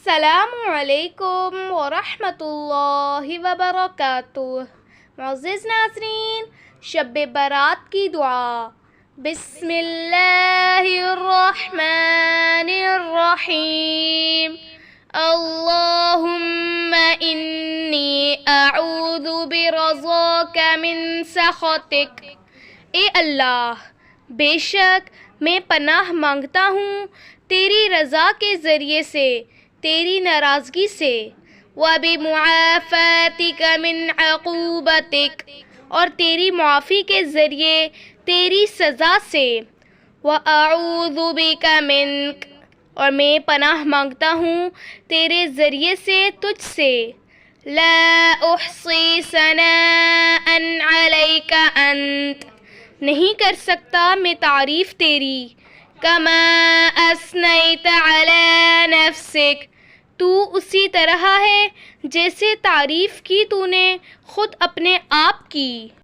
السلام علیکم ورحمۃ اللہ وبرکاتہ۔ معزز ناظرین، شب برات کی دعا۔ بسم اللہ الرحمن الرحیم۔ اللہم انی اعوذ برضاک من سخطک۔ اے اللہ، بے شک میں پناہ مانگتا ہوں تیری رضا کے ذریعے سے تیری ناراضگی سے، وَبِمُعَافَاتِكَ مِنْ عُقُوبَتِكَ اور تیری معافی کے ذریعے تیری سزا سے، وَأَعُوذُ بِكَ مِنْكَ اور میں پناہ مانگتا ہوں تیرے ذریعے سے تجھ سے، لَا أُحْصِي ثَنَاءً عَلَيْكَ أَنْتَ نہیں کر سکتا میں تعریف تیری، کما اثنیت علی نفسک تو اسی طرح ہے جیسے تعریف کی تو نے خود اپنے آپ کی۔